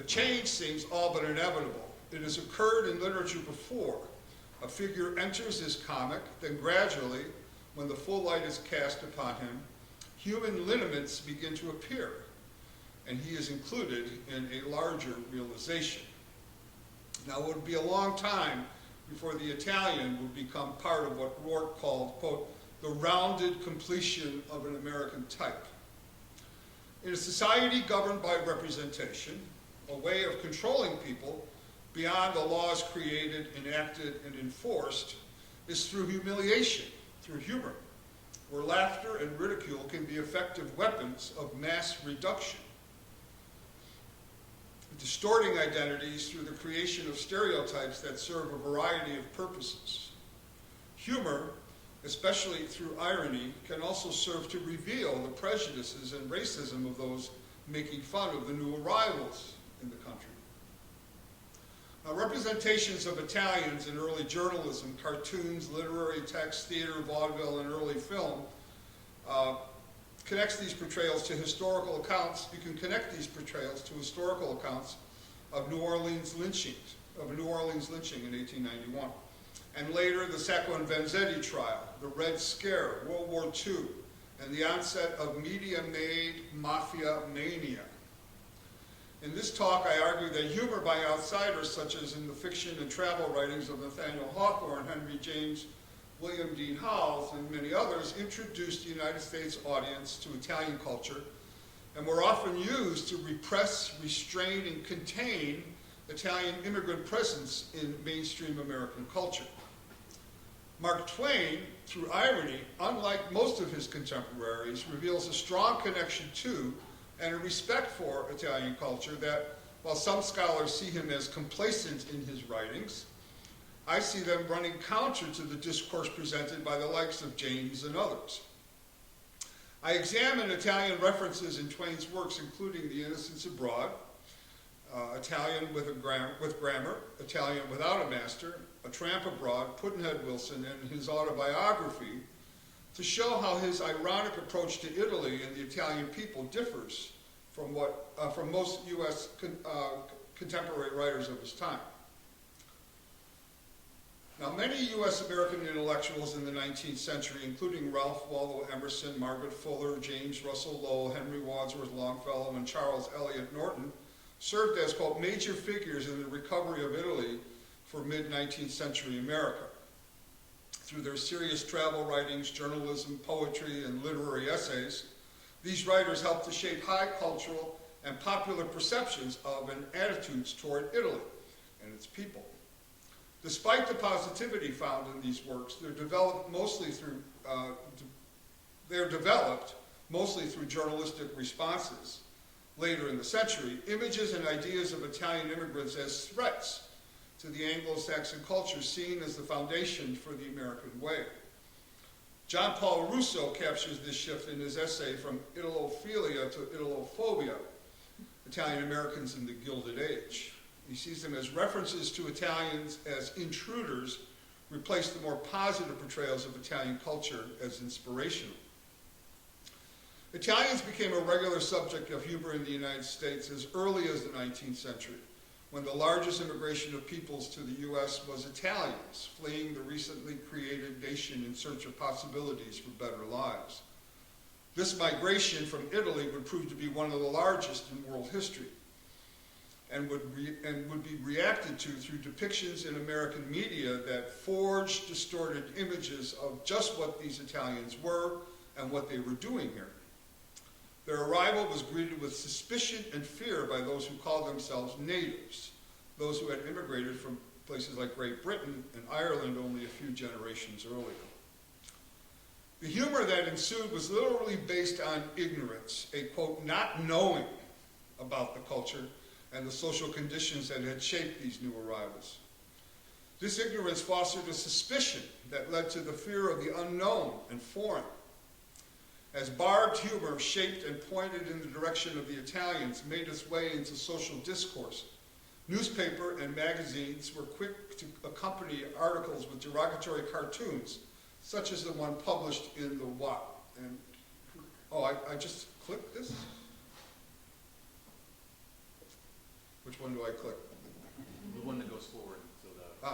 change seems all but inevitable. It has occurred in literature before. A figure enters as comic, then gradually, when the full light is cast upon him, human lineaments begin to appear, and he is included in a larger realization. Now, it would be a long time before the Italian would become part of what Rourke called, quote, the rounded completion of an American type. In a society governed by representation, a way of controlling people beyond the laws created, enacted, and enforced is through humiliation, through humor, where laughter and ridicule can be effective weapons of mass reduction. Distorting identities through the creation of stereotypes that serve a variety of purposes. Humor, especially through irony, can also serve to reveal the prejudices and racism of those making fun of the new arrivals in the country. Now, representations of Italians in early journalism, cartoons, literary text, theater, vaudeville, and early film connects these portrayals to historical accounts. You can connect these portrayals to historical accounts of New Orleans lynching in 1891. And later, the Sacco and Vanzetti trial, the Red Scare, World War II, and the onset of media-made mafia mania. In this talk, I argue that humor by outsiders, such as in the fiction and travel writings of Nathaniel Hawthorne, Henry James, William Dean Howells, and many others, introduced the United States audience to Italian culture and were often used to repress, restrain, and contain Italian immigrant presence in mainstream American culture. Mark Twain, through irony, unlike most of his contemporaries, reveals a strong connection to and a respect for Italian culture that, while some scholars see him as complacent in his writings, I see them running counter to the discourse presented by the likes of James and others. I examine Italian references in Twain's works, including The Innocents Abroad, Italian with Grammar, Italian Without a Master, A Tramp Abroad, Pudd'nhead Wilson, and his autobiography, to show how his ironic approach to Italy and the Italian people differs from most U.S. Contemporary writers of his time. Now, many U.S. American intellectuals in the 19th century, including Ralph Waldo Emerson, Margaret Fuller, James Russell Lowell, Henry Wadsworth Longfellow, and Charles Eliot Norton, served as, quote, major figures in the recovery of Italy for mid-19th century America. Through their serious travel writings, journalism, poetry, and literary essays, these writers helped to shape high cultural and popular perceptions of and attitudes toward Italy and its people. Despite the positivity found in these works, they're developed mostly through journalistic responses. Later in the century, images and ideas of Italian immigrants as threats to the Anglo-Saxon culture seen as the foundation for the American way. John Paul Russo captures this shift in his essay From Italophilia to Italophobia, Italian Americans in the Gilded Age. He sees them as references to Italians as intruders, replace the more positive portrayals of Italian culture as inspirational. Italians became a regular subject of humor in the United States as early as the 19th century, when the largest immigration of peoples to the U.S. was Italians, fleeing the recently created nation in search of possibilities for better lives. This migration from Italy would prove to be one of the largest in world history, and would be reacted to through depictions in American media that forged distorted images of just what these Italians were and what they were doing here. Their arrival was greeted with suspicion and fear by those who called themselves natives, those who had immigrated from places like Great Britain and Ireland only a few generations earlier. The humor that ensued was literally based on ignorance, a, quote, not knowing about the culture and the social conditions that had shaped these new arrivals. This ignorance fostered a suspicion that led to the fear of the unknown and foreign. As barbed humor shaped and pointed in the direction of the Italians made its way into social discourse, newspaper and magazines were quick to accompany articles with derogatory cartoons, such as the one published in the What? And, I just clicked this? Which one do I click? The one that goes forward. So the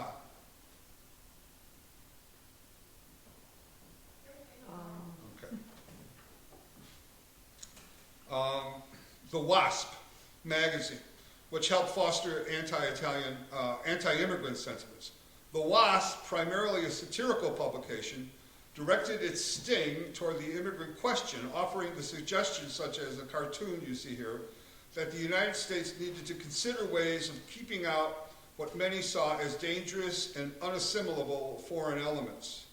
okay. The Wasp Magazine, which helped foster anti-Italian, anti-immigrant sentiments. The Wasp, primarily a satirical publication, directed its sting toward the immigrant question, offering the suggestions, such as the cartoon you see here, that the United States needed to consider ways of keeping out what many saw as dangerous and unassimilable foreign elements.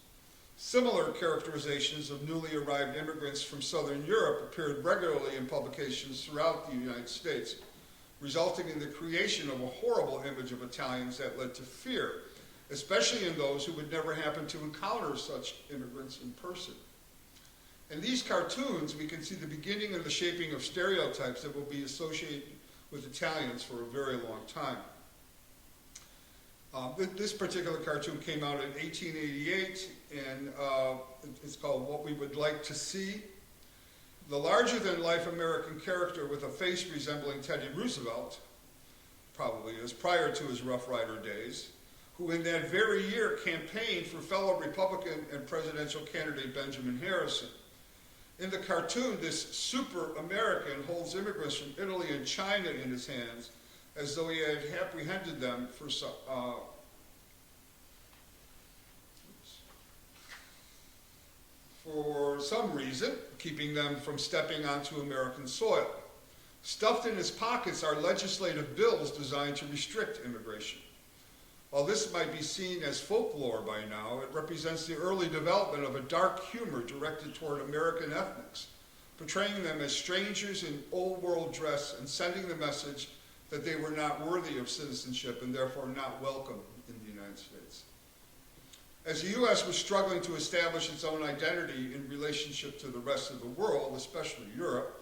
Similar characterizations of newly arrived immigrants from Southern Europe appeared regularly in publications throughout the United States, resulting in the creation of a horrible image of Italians that led to fear, especially in those who would never happen to encounter such immigrants in person. In these cartoons, we can see the beginning of the shaping of stereotypes that will be associated with Italians for a very long time. This particular cartoon came out in 1888, and it's called What We Would Like to See. The larger-than-life American character with a face resembling Teddy Roosevelt, probably is, prior to his Rough Rider days, who in that very year campaigned for fellow Republican and presidential candidate Benjamin Harrison. In the cartoon, this super American holds immigrants from Italy and China in his hands as though he had apprehended them for some reason, keeping them from stepping onto American soil. Stuffed in his pockets are legislative bills designed to restrict immigration. While this might be seen as folklore by now, it represents the early development of a dark humor directed toward American ethnics, portraying them as strangers in old world dress and sending the message that they were not worthy of citizenship and therefore not welcome in the United States. As the U.S. was struggling to establish its own identity in relationship to the rest of the world, especially Europe,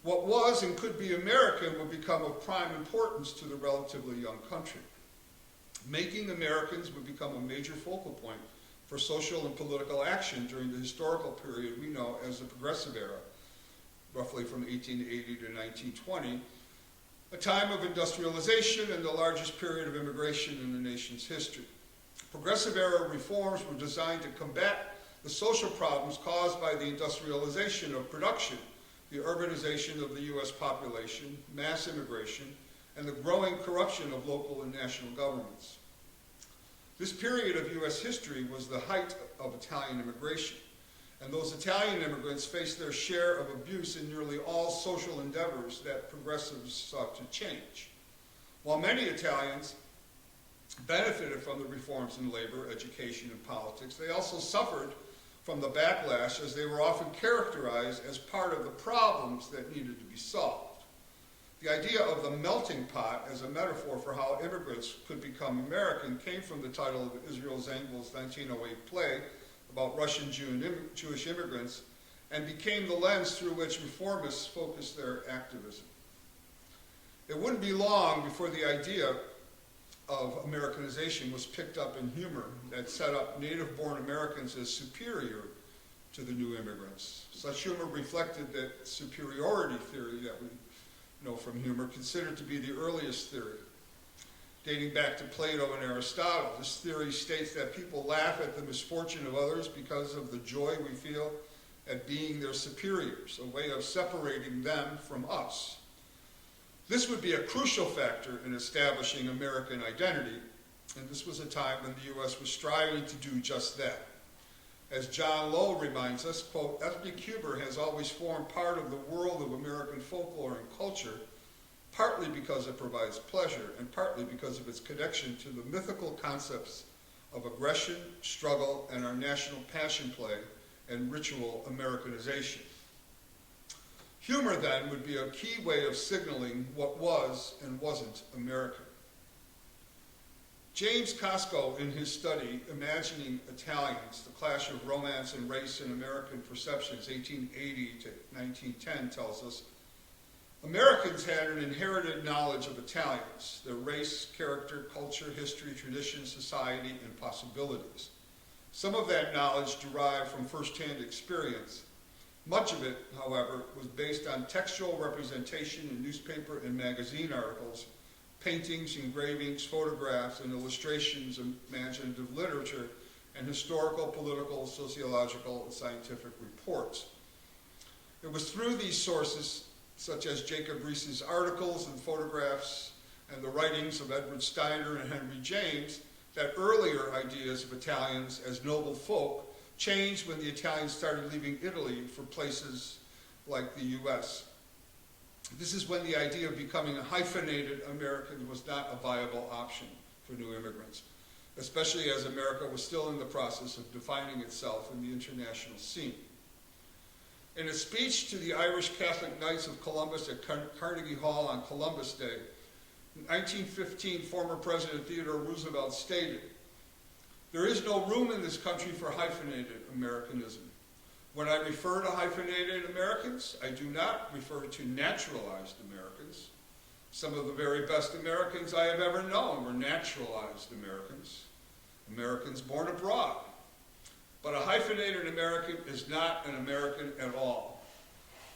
what was and could be American would become of prime importance to the relatively young country. Making Americans would become a major focal point for social and political action during the historical period we know as the Progressive Era, roughly from 1880 to 1920, a time of industrialization and the largest period of immigration in the nation's history. Progressive Era reforms were designed to combat the social problems caused by the industrialization of production, the urbanization of the U.S. population, mass immigration, and the growing corruption of local and national governments. This period of U.S. history was the height of Italian immigration, and those Italian immigrants faced their share of abuse in nearly all social endeavors that progressives sought to change. While many Italians benefited from the reforms in labor, education, and politics, they also suffered from the backlash, as they were often characterized as part of the problems that needed to be solved. The idea of the melting pot as a metaphor for how immigrants could become American came from the title of Israel Zangwill's 1908 play about Russian Jewish immigrants, and became the lens through which reformists focused their activism. It wouldn't be long before the idea of Americanization was picked up in humor that set up native-born Americans as superior to the new immigrants. Such humor reflected that superiority theory that we know from humor, considered to be the earliest theory. Dating back to Plato and Aristotle, this theory states that people laugh at the misfortune of others because of the joy we feel at being their superiors, a way of separating them from us. This would be a crucial factor in establishing American identity, and this was a time when the U.S. was striving to do just that. As John Lowe reminds us, quote, ethnic humor has always formed part of the world of American folklore and culture, partly because it provides pleasure and partly because of its connection to the mythical concepts of aggression, struggle, and our national passion play and ritual Americanization. Humor, then, would be a key way of signaling what was and wasn't American. James Cosco, in his study, Imagining Italians, The Clash of Romance and Race in American Perceptions, 1880 to 1910, tells us, Americans had an inherited knowledge of Italians, their race, character, culture, history, tradition, society, and possibilities. Some of that knowledge derived from first-hand experience. Much of it, however, was based on textual representation in newspaper and magazine articles, paintings, engravings, photographs, and illustrations of imaginative literature, and historical, political, sociological, and scientific reports. It was through these sources, such as Jacob Riis's articles and photographs, and the writings of Edward Steiner and Henry James, that earlier ideas of Italians as noble folk changed when the Italians started leaving Italy for places like the US. This is when the idea of becoming a hyphenated American was not a viable option for new immigrants, especially as America was still in the process of defining itself in the international scene. In a speech to the Irish Catholic Knights of Columbus at Carnegie Hall on Columbus Day, in 1915, former President Theodore Roosevelt stated, "There is no room in this country for hyphenated Americanism. When I refer to hyphenated Americans, I do not refer to naturalized Americans. Some of the very best Americans I have ever known were naturalized Americans, Americans born abroad. But a hyphenated American is not an American at all.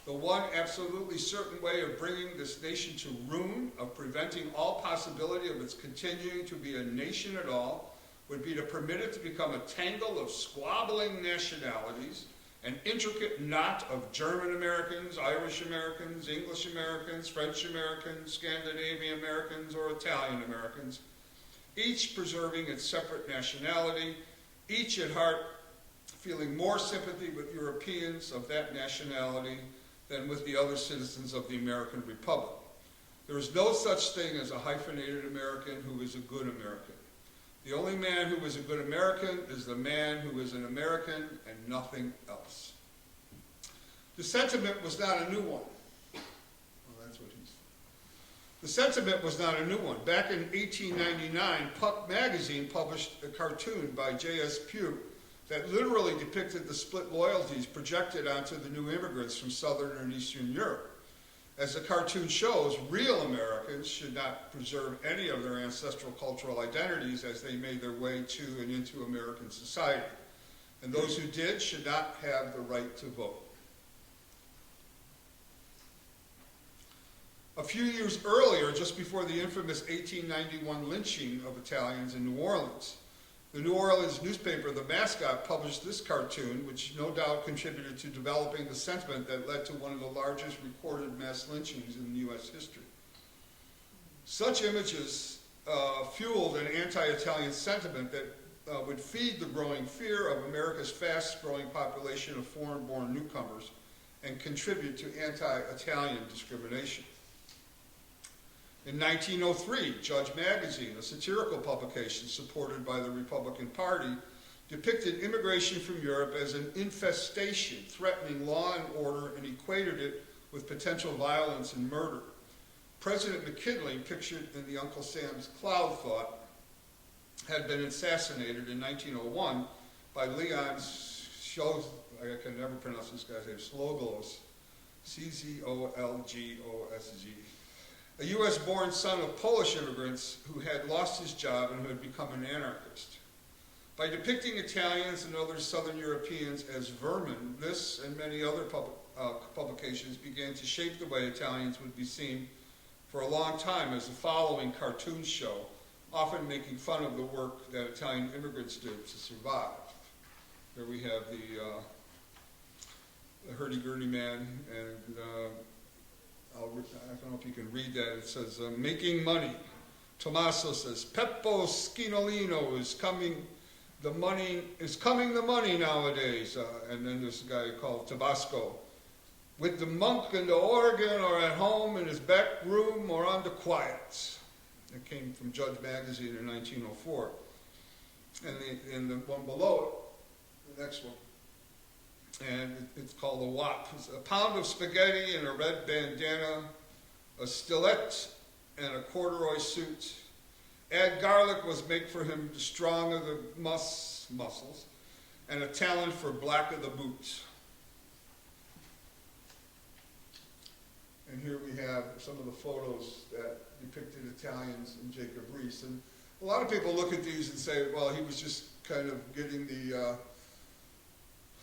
The one absolutely certain way of bringing this nation to ruin, of preventing all possibility of its continuing to be a nation at all, would be to permit it to become a tangle of squabbling nationalities, an intricate knot of German Americans, Irish Americans, English Americans, French Americans, Scandinavian Americans, or Italian Americans, each preserving its separate nationality, each at heart feeling more sympathy with Europeans of that nationality than with the other citizens of the American Republic. There is no such thing as a hyphenated American who is a good American. The only man who is a good American is the man who is an American and nothing else." The sentiment was not a new one. Well, that's what he's... The sentiment was not a new one. Back in 1899, Puck Magazine published a cartoon by J.S. Pugh that literally depicted the split loyalties projected onto the new immigrants from Southern and Eastern Europe. As the cartoon shows, real Americans should not preserve any of their ancestral cultural identities as they made their way to and into American society. And those who did should not have the right to vote. A few years earlier, just before the infamous 1891 lynching of Italians in New Orleans, the New Orleans newspaper, The Mascot, published this cartoon, which no doubt contributed to developing the sentiment that led to one of the largest recorded mass lynchings in U.S. history. Such images fueled an anti-Italian sentiment that would feed the growing fear of America's fast-growing population of foreign-born newcomers and contribute to anti-Italian discrimination. In 1903, Judge Magazine, a satirical publication supported by the Republican Party, depicted immigration from Europe as an infestation threatening law and order and equated it with potential violence and murder. President McKinley, pictured in the Uncle Sam's Cloud Thought, had been assassinated in 1901 by Leon Scholz, I can never pronounce this guy's name, Slogos, C-Z-O-L-G-O-S-G, a U.S.-born son of Polish immigrants who had lost his job and who had become an anarchist. By depicting Italians and other Southern Europeans as vermin, this and many other publications began to shape the way Italians would be seen for a long time as the following cartoons show, often making fun of the work that Italian immigrants did to survive. Here we have the hurdy-gurdy man, and I don't know if you can read that. It says, making money. Tommaso says, Peppo Scinolino is coming the money nowadays. And then there's a guy called Tabasco. With the monk and the organ, or at home in his back room, or on the quiet. It came from Judge Magazine in 1904. And the one below it, the next one, and it's called a wop. It's a pound of spaghetti and a red bandana, a stiletto and a corduroy suit. Add garlic was make for him strong of the muscles, and a talent for black of the boots. And here we have some of the photos that depicted Italians in Jacob Riis. And a lot of people look at these and say, well, he was just kind of getting the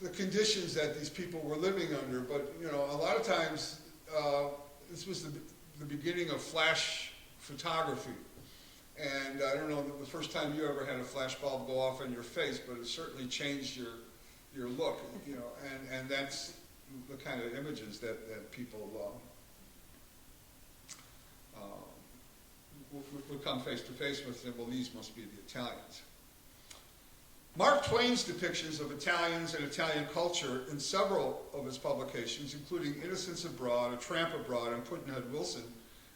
conditions that these people were living under. But, you know, a lot of times this was the beginning of flash photography. And I don't know the first time you ever had a flashbulb go off in your face, but it certainly changed your look, you know, and that's the kind of images that people would come face to face with and say, well, these must be the Italians. Mark Twain's depictions of Italians and Italian culture in several of his publications, including Innocents Abroad, A Tramp Abroad, and Pudd'nhead Wilson,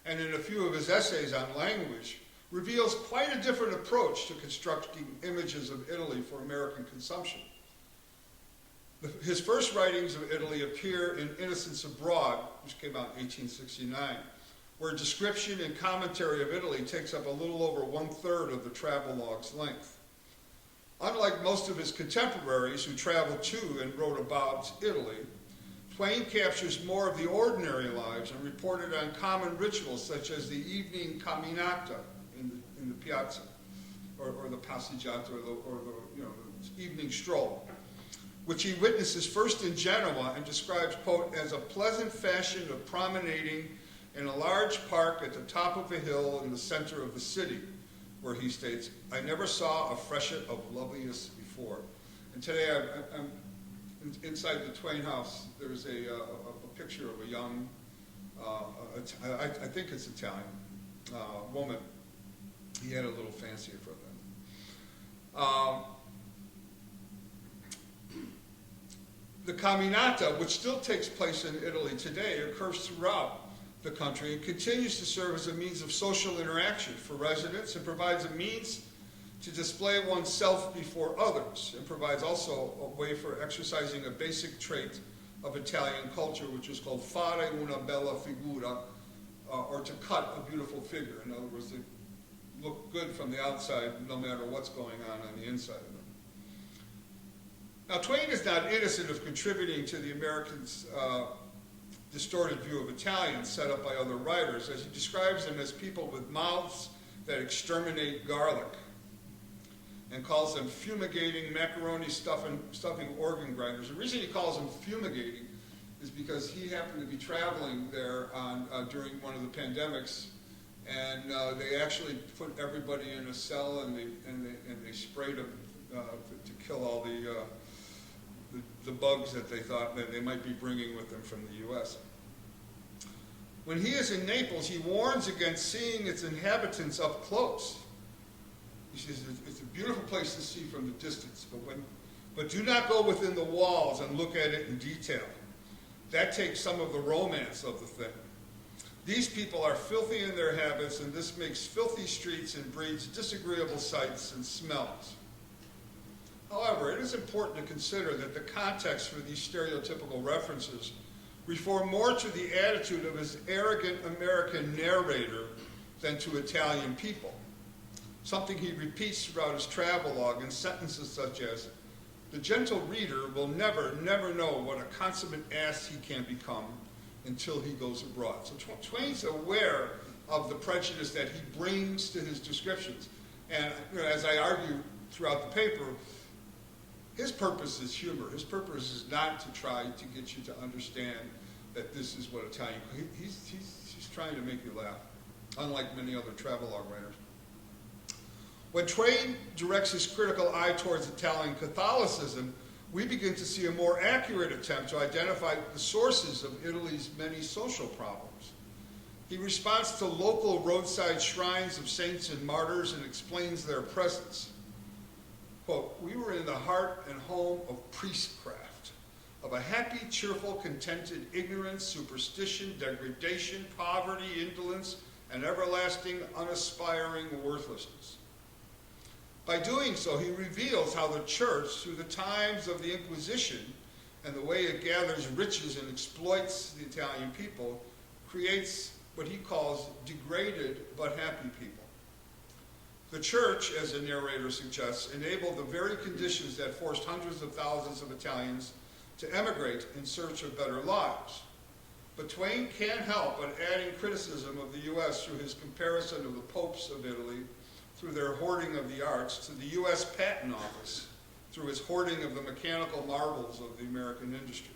and in a few of his essays on language, reveals quite a different approach to constructing images of Italy for American consumption. His first writings of Italy appear in Innocents Abroad, which came out in 1869, where description and commentary of Italy takes up a little over 1/3 of the travelog's length. Unlike most of his contemporaries who traveled to and wrote about Italy, Twain captures more of the ordinary lives and reported on common rituals such as the evening camminata in the piazza, or the passeggiata, or the evening stroll, which he witnesses first in Genoa and describes, quote, as a pleasant fashion of promenading in a large park at the top of a hill in the center of the city, where he states, I never saw a freshet of loveliness before. And today I'm inside the Twain house. There's a picture of a young, I think it's Italian, woman. He had a little fancy for them. The camminata, which still takes place in Italy today, occurs throughout the country and continues to serve as a means of social interaction for residents and provides a means to display oneself before others, and provides also a way for exercising a basic trait of Italian culture, which is called fare una bella figura, or to cut a beautiful figure. In other words, they look good from the outside no matter what's going on the inside of them. Now, Twain is not innocent of contributing to the Americans' distorted view of Italians set up by other writers, as he describes them as people with mouths that exterminate garlic, and calls them fumigating macaroni stuffing organ grinders. The reason he calls them fumigating is because he happened to be traveling there during one of the pandemics, and they actually put everybody in a cell and they sprayed them to kill all the bugs that they thought that they might be bringing with them from the U.S. When he is in Naples, he warns against seeing its inhabitants up close. He says it's a beautiful place to see from the distance, but do not go within the walls and look at it in detail. That takes some of the romance of the thing. These people are filthy in their habits, and this makes filthy streets and breeds disagreeable sights and smells. However, it is important to consider that the context for these stereotypical references refer more to the attitude of his arrogant American narrator than to Italian people, something he repeats throughout his travelogue in sentences such as, the gentle reader will never know what a consummate ass he can become until he goes abroad. So Twain's aware of the prejudice that he brings to his descriptions. And as I argue throughout the paper, his purpose is humor. His purpose is not to try to get you to understand that this is what Italian, he's trying to make you laugh, unlike many other travelogue writers. When Twain directs his critical eye towards Italian Catholicism, we begin to see a more accurate attempt to identify the sources of Italy's many social problems. He responds to local roadside shrines of saints and martyrs and explains their presence. Quote, we were in the heart and home of priestcraft, of a happy, cheerful, contented ignorance, superstition, degradation, poverty, indolence, and everlasting, unaspiring worthlessness. By doing so, he reveals how the church, through the times of the Inquisition and the way it gathers riches and exploits the Italian people, creates what he calls degraded but happy people. The church, as the narrator suggests, enabled the very conditions that forced hundreds of thousands of Italians to emigrate in search of better lives. But Twain can't help but adding criticism of the U.S. through his comparison of the popes of Italy, through their hoarding of the arts, to the U.S. Patent Office, through his hoarding of the mechanical marvels of the American industry.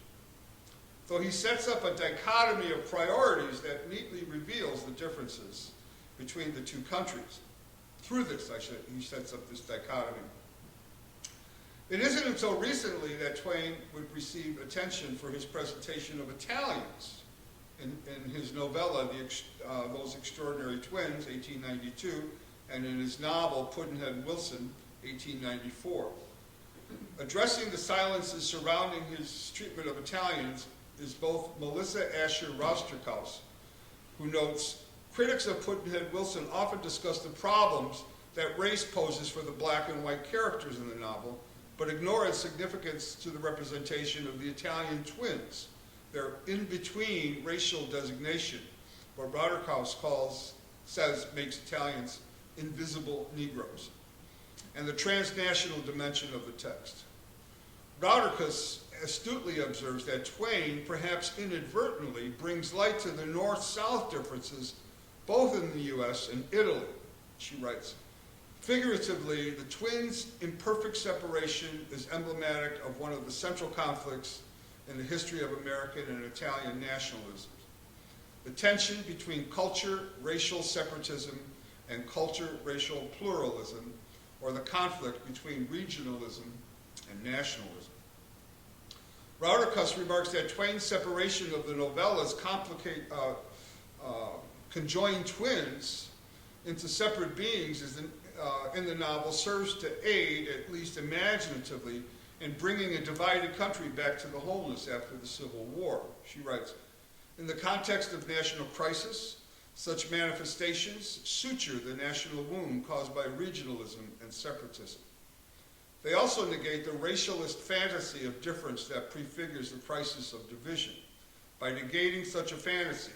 Though he sets up a dichotomy of priorities that neatly reveals the differences between the two countries. Through this, he sets up this dichotomy. It isn't until recently that Twain would receive attention for his presentation of Italians in his novella, Those Extraordinary Twins, 1892, and in his novel, Pudd'nhead Wilson, 1894. Addressing the silences surrounding his treatment of Italians is both Melissa Asher Rosterkaus, who notes, critics of Pudd'nhead Wilson often discuss the problems that race poses for the black and white characters in the novel, but ignore its significance to the representation of the Italian twins, their in-between racial designation, what Rosterkaus says makes Italians invisible Negroes, and the transnational dimension of the text. Rosterkaus astutely observes that Twain, perhaps inadvertently, brings light to the north-south differences both in the US and Italy. She writes, figuratively, the twins' imperfect separation is emblematic of one of the central conflicts in the history of American and Italian nationalism. The tension between culture, racial separatism, and culture, racial pluralism, or the conflict between regionalism and nationalism. Rosterkaus remarks that Twain's separation of the novellas conjoined twins into separate beings in the novel serves to aid, at least imaginatively, in bringing a divided country back to the wholeness after the Civil War. She writes, in the context of national crisis, such manifestations suture the national wound caused by regionalism and separatism. They also negate the racialist fantasy of difference that prefigures the crisis of division. By negating such a fantasy,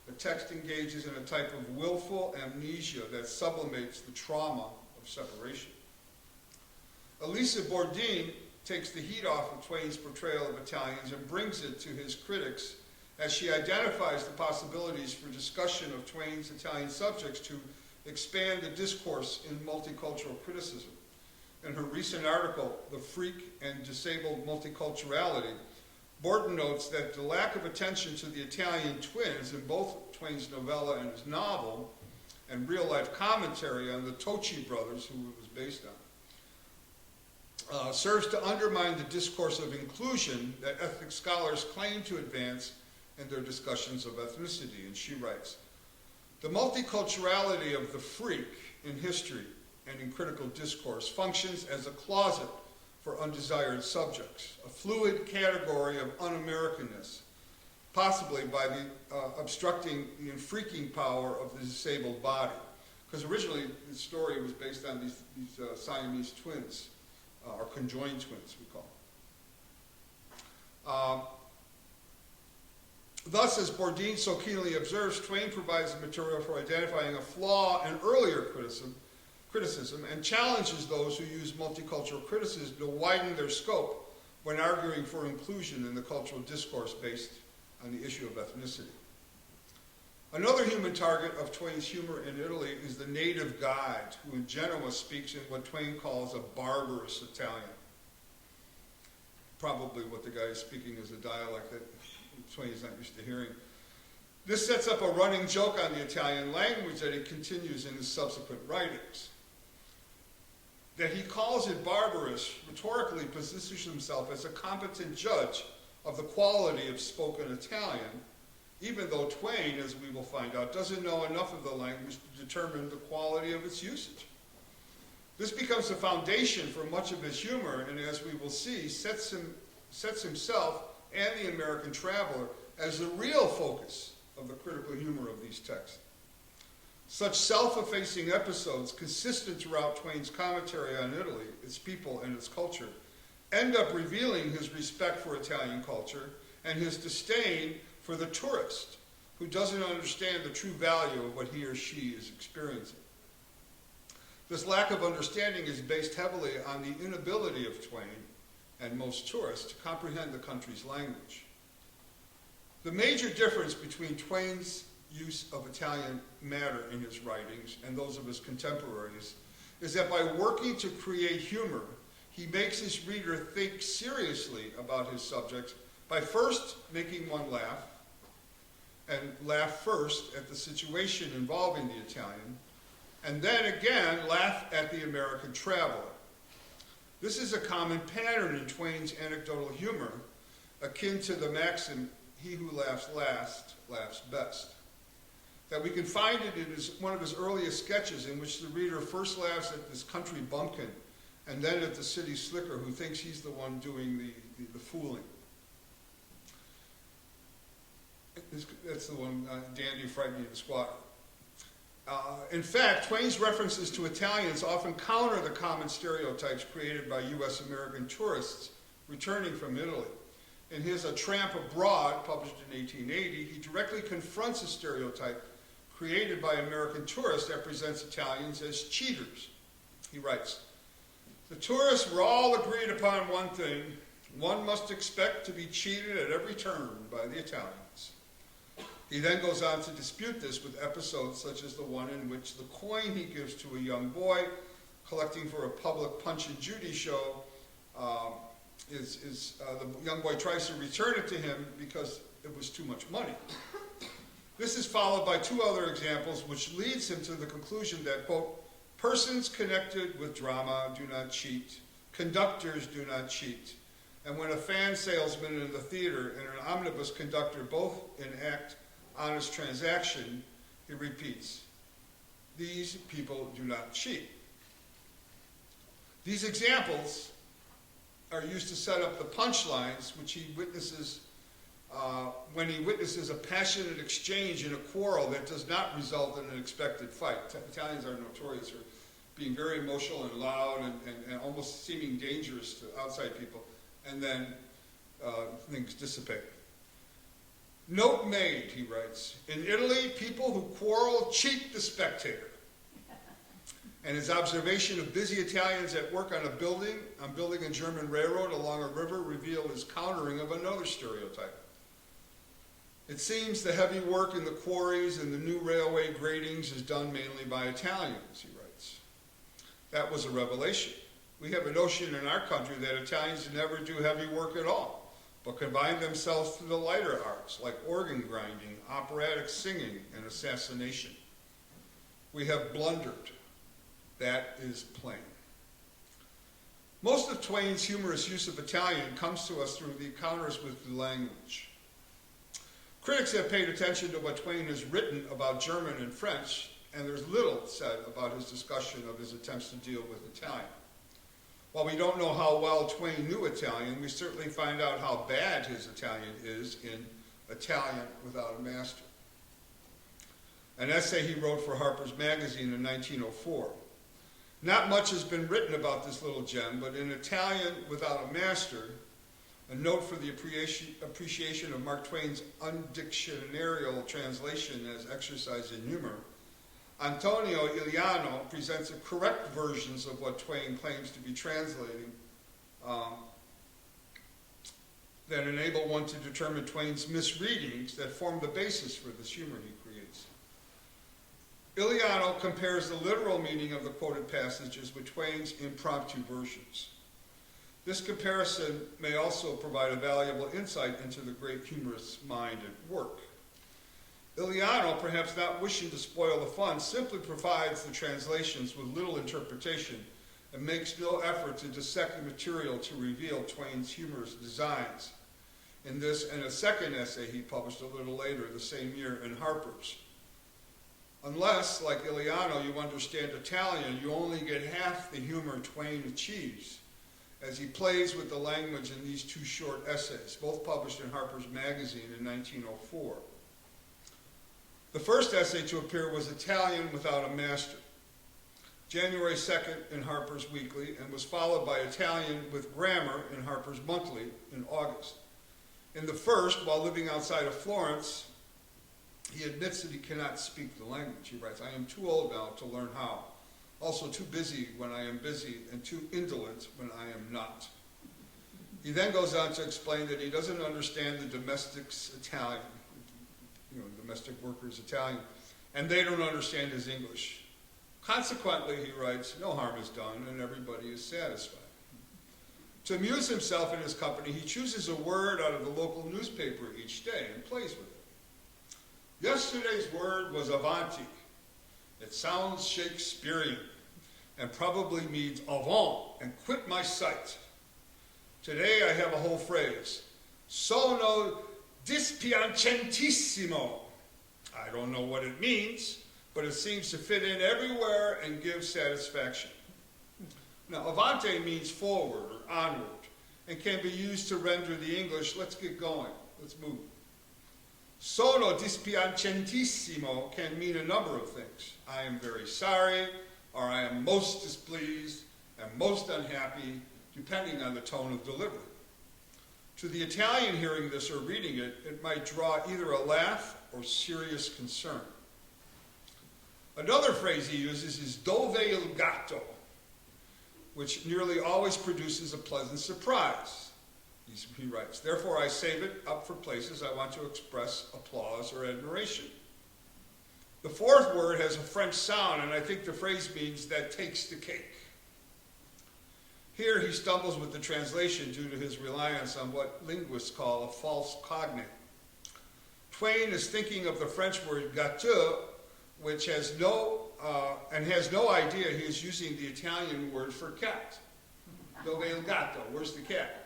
the text engages in a type of willful amnesia that sublimates the trauma of separation. Elisa Bourdin takes the heat off of Twain's portrayal of Italians and brings it to his critics as she identifies the possibilities for discussion of Twain's Italian subjects to expand the discourse in multicultural criticism. In her recent article, The Freak and Disabled Multiculturality, Bourdin notes that the lack of attention to the Italian twins in both Twain's novella and his novel, and real-life commentary on the Tocci brothers, who it was based on, serves to undermine the discourse of inclusion that ethnic scholars claim to advance in their discussions of ethnicity. And she writes, the multiculturality of the freak in history and in critical discourse functions as a closet for undesired subjects, a fluid category of un-Americanness, possibly by the obstructing the freaking power of the disabled body. Because originally the story was based on these Siamese twins, or conjoined twins, we call them. Thus, as Bourdin so keenly observes, Twain provides the material for identifying a flaw in earlier criticism and challenges those who use multicultural criticism to widen their scope when arguing for inclusion in the cultural discourse based on the issue of ethnicity. Another human target of Twain's humor in Italy is the native guide, who in Genoa speaks in what Twain calls a barbarous Italian. Probably what the guy is speaking is a dialect that Twain is not used to hearing. This sets up a running joke on the Italian language that he continues in his subsequent writings. That he calls it barbarous rhetorically positions himself as a competent judge of the quality of spoken Italian, even though Twain, as we will find out, doesn't know enough of the language to determine the quality of its usage. This becomes the foundation for much of his humor, and as we will see, sets himself and the American traveler as the real focus of the critical humor of these texts. Such self-effacing episodes, consistent throughout Twain's commentary on Italy, its people, and its culture, end up revealing his respect for Italian culture and his disdain for the tourist who doesn't understand the true value of what he or she is experiencing. This lack of understanding is based heavily on the inability of Twain and most tourists to comprehend the country's language. The major difference between Twain's use of Italian matter in his writings and those of his contemporaries is that by working to create humor, he makes his reader think seriously about his subjects by first making one laugh, and laugh first at the situation involving the Italian, and then again laugh at the American traveler. This is a common pattern in Twain's anecdotal humor, akin to the maxim, "He who laughs last laughs best." That we can find it in one of his earliest sketches, in which the reader first laughs at this country bumpkin and then at the city slicker who thinks he's the one doing the fooling. That's the one, dandy, frightening, and squat. In fact, Twain's references to Italians often counter the common stereotypes created by U.S. American tourists returning from Italy. In his A Tramp Abroad, published in 1880, he directly confronts a stereotype created by American tourists that presents Italians as cheaters. He writes, "The tourists were all agreed upon one thing: one must expect to be cheated at every turn by the Italians." He then goes on to dispute this with episodes such as the one in which the coin he gives to a young boy collecting for a public Punch and Judy show, the young boy tries to return it to him because it was too much money. This is followed by two other examples, which leads him to the conclusion that, quote, "persons connected with drama do not cheat, conductors do not cheat, and when a fan salesman in the theater and an omnibus conductor both enact honest transaction," he repeats, "these people do not cheat." These examples are used to set up the punchlines which he witnesses when he witnesses a passionate exchange in a quarrel that does not result in an expected fight. Italians are notorious for being very emotional and loud and almost seeming dangerous to outside people, and then things dissipate. "Note made," he writes, "in Italy, people who quarrel cheat the spectator." And his observation of busy Italians at work on building a German railroad along a river reveal his countering of another stereotype. "It seems the heavy work in the quarries and the new railway gratings is done mainly by Italians," he writes. That was a revelation. We have a notion in our country that Italians never do heavy work at all, but confine themselves to the lighter arts like organ grinding, operatic singing, and assassination. We have blundered. That is plain. Most of Twain's humorous use of Italian comes to us through the encounters with the language. Critics have paid attention to what Twain has written about German and French, and there's little said about his discussion of his attempts to deal with Italian. While we don't know how well Twain knew Italian, we certainly find out how bad his Italian is in Italian Without a Master, an essay he wrote for Harper's Magazine in 1904. Not much has been written about this little gem, but in Italian Without a Master, a note for the appreciation of Mark Twain's undictionarial translation as exercise in humor, Antonio Iliano presents a correct versions of what Twain claims to be translating that enable one to determine Twain's misreadings that form the basis for this humor he creates. Iliano compares the literal meaning of the quoted passages with Twain's impromptu versions. This comparison may also provide a valuable insight into the great humorist's mind at work. Iliano, perhaps not wishing to spoil the fun, simply provides the translations with little interpretation and makes no effort to dissect the material to reveal Twain's humorous designs. In this and a second essay he published a little later the same year in Harper's. Unless, like Iliano, you understand Italian, you only get half the humor Twain achieves as he plays with the language in these two short essays, both published in Harper's Magazine in 1904. The first essay to appear was Italian Without a Master, January 2nd in Harper's Weekly, and was followed by Italian with Grammar in Harper's Monthly in August. In the first, while living outside of Florence, he admits that he cannot speak the language. He writes, "I am too old now to learn how. Also too busy when I am busy and too indolent when I am not." He then goes on to explain that he doesn't understand the domestics' Italian, domestic workers' Italian, and they don't understand his English. Consequently, he writes, no harm is done and everybody is satisfied. To amuse himself in his company, he chooses a word out of the local newspaper each day and plays with it. Yesterday's word was avanti. It sounds Shakespearean and probably means avant and quit my sight. Today I have a whole phrase. Sono dispiacentissimo. I don't know what it means, but it seems to fit in everywhere and give satisfaction. Now, avanti means forward or onward and can be used to render the English, let's get going, let's move. Sono dispiacentissimo can mean a number of things. I am very sorry, or I am most displeased and most unhappy, depending on the tone of delivery. To the Italian hearing this or reading it, it might draw either a laugh or serious concern. Another phrase he uses is dove il gatto, which nearly always produces a pleasant surprise. He writes, therefore I save it up for places I want to express applause or admiration. The fourth word has a French sound, and I think the phrase means that takes the cake. Here he stumbles with the translation due to his reliance on what linguists call a false cognate. Twain is thinking of the French word gâteau, which has no idea he is using the Italian word for cat. Dove il gatto? Where's the cat?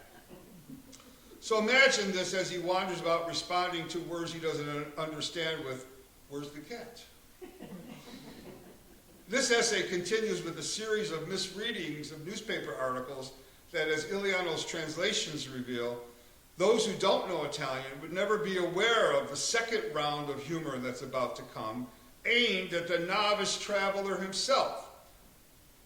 So imagine this as he wanders about responding to words he doesn't understand with, where's the cat? This essay continues with a series of misreadings of newspaper articles that, as Iliano's translations reveal, those who don't know Italian would never be aware of the second round of humor that's about to come, aimed at the novice traveler himself,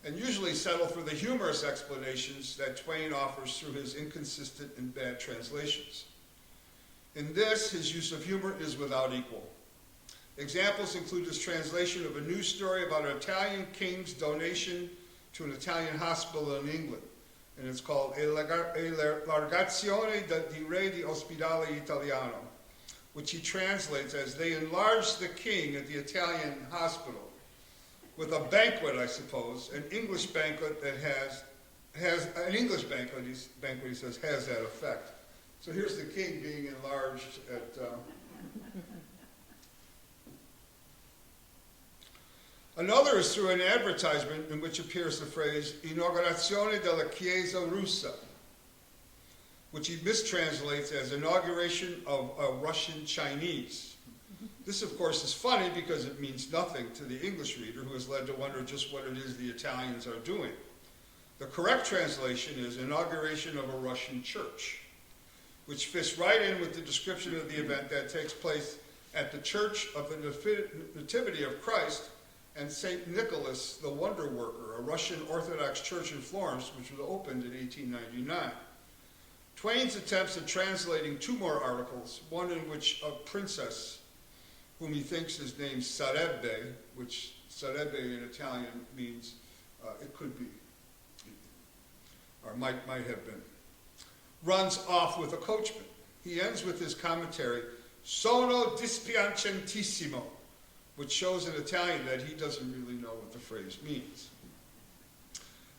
and usually settle for the humorous explanations that Twain offers through his inconsistent and bad translations. In this, his use of humor is without equal. Examples include his translation of a news story about an Italian king's donation to an Italian hospital in England, and it's called E l'Elargazione di Re di Ospedale Italiano, which he translates as they enlarged the king at the Italian hospital with a banquet, I suppose, an English banquet that has an English banquet, he says, has that effect. So here's the king being enlarged at... Another is through an advertisement in which appears the phrase inaugurazione della Chiesa Russa, which he mistranslates as inauguration of a Russian Chinese. This, of course, is funny because it means nothing to the English reader who is led to wonder just what it is the Italians are doing. The correct translation is inauguration of a Russian church, which fits right in with the description of the event that takes place at the Church of the Nativity of Christ and St. Nicholas the Wonder Worker, a Russian Orthodox church in Florence, which was opened in 1899. Twain's attempts at translating two more articles, one in which a princess, whom he thinks is named Sarebbe, which Sarebbe in Italian means it could be, or might have been, runs off with a coachman. He ends with his commentary, Sono dispiacentissimo, which shows in Italian that he doesn't really know what the phrase means.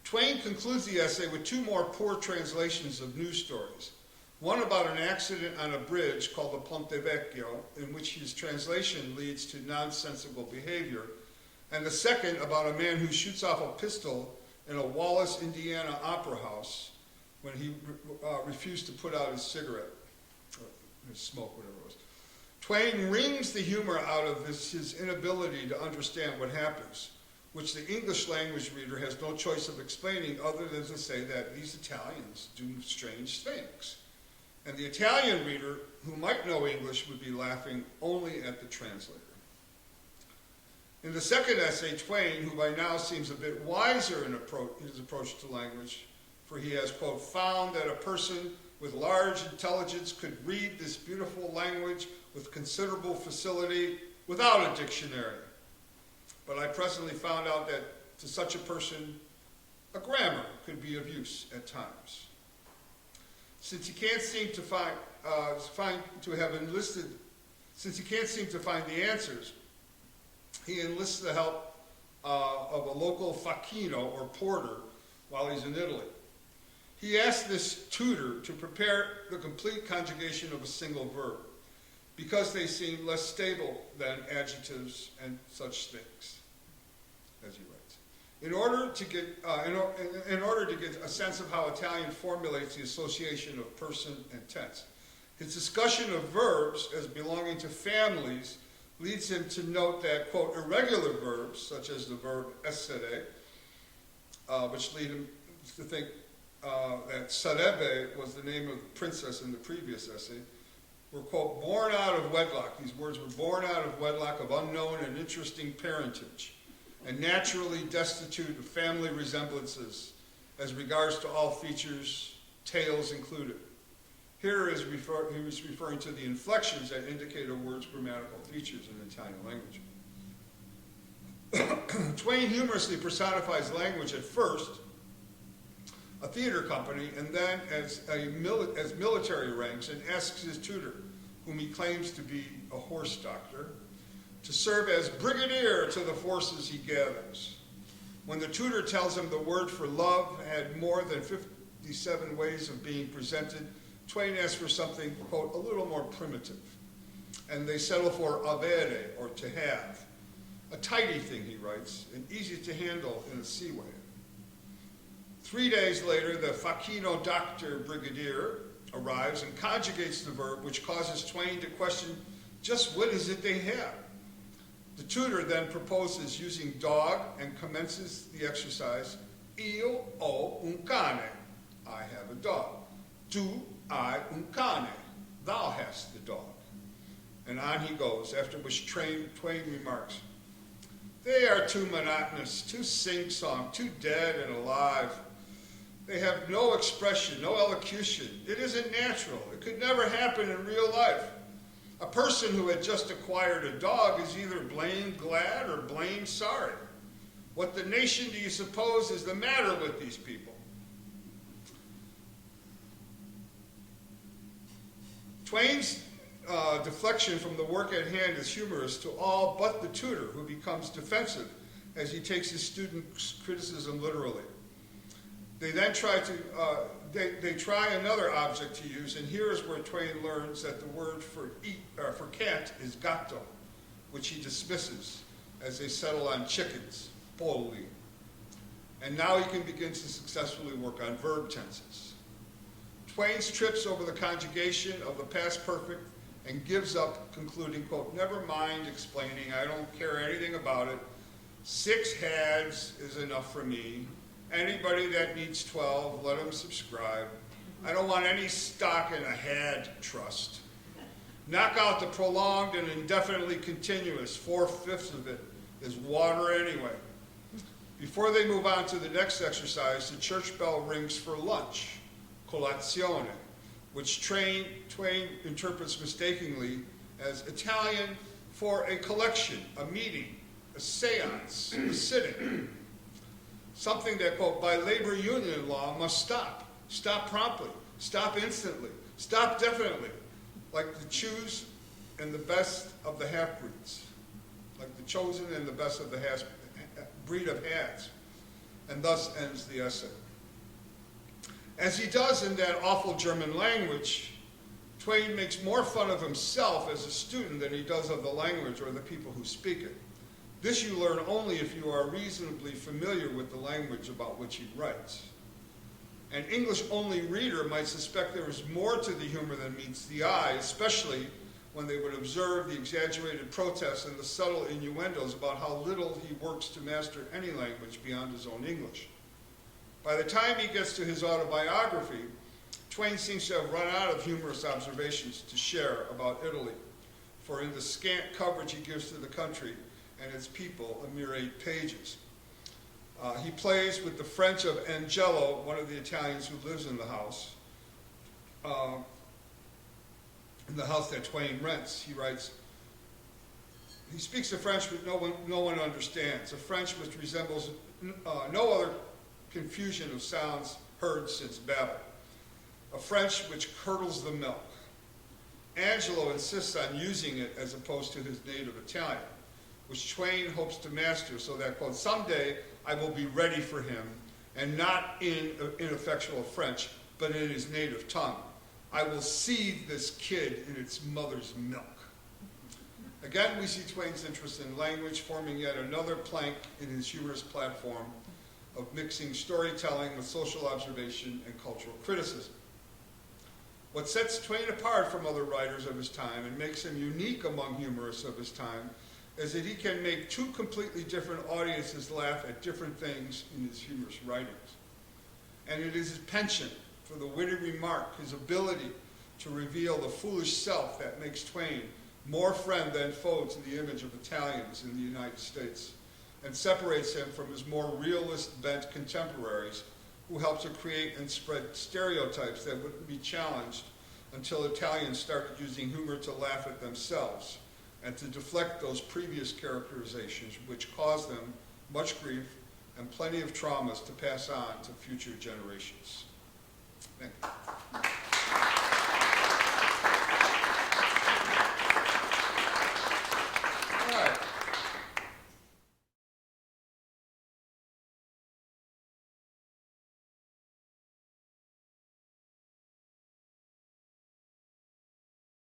Twain concludes the essay with two more poor translations of news stories. One about an accident on a bridge called the Ponte Vecchio, in which his translation leads to nonsensical behavior, and the second about a man who shoots off a pistol in a Wallace, Indiana opera house when he refused to put out his cigarette, or his smoke, whatever it was. Twain wrings the humor out of his inability to understand what happens, which the English language reader has no choice of explaining other than to say that these Italians do strange things. And the Italian reader, who might know English, would be laughing only at the translator. In the second essay, Twain, who by now seems a bit wiser in his approach to language, for he has, quote, found that a person with large intelligence could read this beautiful language with considerable facility without a dictionary. But I presently found out that to such a person, a grammar could be of use at times. Since he can't seem to find the answers, he enlists the help of a local facchino or porter while he's in Italy. He asks this tutor to prepare the complete conjugation of a single verb. because they seem less stable than adjectives and such things, as he writes. In order to get a sense of how Italian formulates the association of person and tense, his discussion of verbs as belonging to families leads him to note that, quote, irregular verbs, such as the verb essere, which lead him to think that sarebbe was the name of the princess in the previous essay, were, quote, born out of wedlock. These words were born out of wedlock of unknown and interesting parentage, and naturally destitute of family resemblances as regards to all features, tails included. Here he was referring to the inflections that indicate a word's grammatical features in the Italian language. Twain humorously personifies language at first, a theater company, and then as military ranks, and asks his tutor, whom he claims to be a horse doctor, to serve as brigadier to the forces he gathers. When the tutor tells him the word for love had more than 57 ways of being presented, Twain asks for something, quote, a little more primitive. And they settle for avere, or to have. A tidy thing, he writes, and easy to handle in a sea way. 3 days later, the facchino doctor brigadier arrives and conjugates the verb, which causes Twain to question just what is it they have. The tutor then proposes using dog and commences the exercise, io ho un cane, I have a dog. Tu hai un cane, thou hast the dog. And on he goes, after which Twain remarks, they are too monotonous, too sing-song, too dead and alive. They have no expression, no elocution. It isn't natural. It could never happen in real life. A person who had just acquired a dog is either blamed glad or blamed sorry. What the nation do you suppose is the matter with these people? Twain's deflection from the work at hand is humorous to all but the tutor, who becomes defensive as he takes his student's criticism literally. They then try another object to use, and here is where Twain learns that the word for cat is gatto, which he dismisses as they settle on chickens, polli. And now he can begin to successfully work on verb tenses. Twain trips over the conjugation of the past perfect and gives up, concluding, quote, never mind explaining, I don't care anything about it. 6 hads is enough for me. Anybody that needs 12, let them subscribe. I don't want any stock in a had trust. Knock out the prolonged and indefinitely continuous. 4/5 of it is water anyway. Before they move on to the next exercise, the church bell rings for lunch, colazione, which Twain interprets mistakenly as Italian for a collection, a meeting, a seance, a sitting. Something that, quote, by labor union law must stop. Stop promptly. Stop instantly. Stop definitely. Like the choose and the best of the half-breeds. Like the chosen and the best of the breed of hads. And thus ends the essay. As he does in that awful German language, Twain makes more fun of himself as a student than he does of the language or the people who speak it. This you learn only if you are reasonably familiar with the language about which he writes. An English-only reader might suspect there is more to the humor than meets the eye, especially when they would observe the exaggerated protests and the subtle innuendos about how little he works to master any language beyond his own English. By the time he gets to his autobiography, Twain seems to have run out of humorous observations to share about Italy, for in the scant coverage he gives to the country and its people, a mere 8 pages. He plays with the French of Angelo, one of the Italians who lives in the house that Twain rents. He writes, he speaks a French which no one understands, a French which resembles no other confusion of sounds heard since Babel, a French which curdles the milk. Angelo insists on using it as opposed to his native Italian, which Twain hopes to master so that, quote, someday I will be ready for him, and not in ineffectual French, but in his native tongue. I will seethe this kid in its mother's milk. Again, we see Twain's interest in language forming yet another plank in his humorous platform of mixing storytelling with social observation and cultural criticism. What sets Twain apart from other writers of his time and makes him unique among humorists of his time is that he can make two completely different audiences laugh at different things in his humorous writings. And it is his penchant for the witty remark, his ability to reveal the foolish self that makes Twain more friend than foe to the image of Italians in the United States, and separates him from his more realist bent contemporaries who helped to create and spread stereotypes that wouldn't be challenged until Italians started using humor to laugh at themselves and to deflect those previous characterizations which caused them much grief and plenty of traumas to pass on to future generations. Thank you.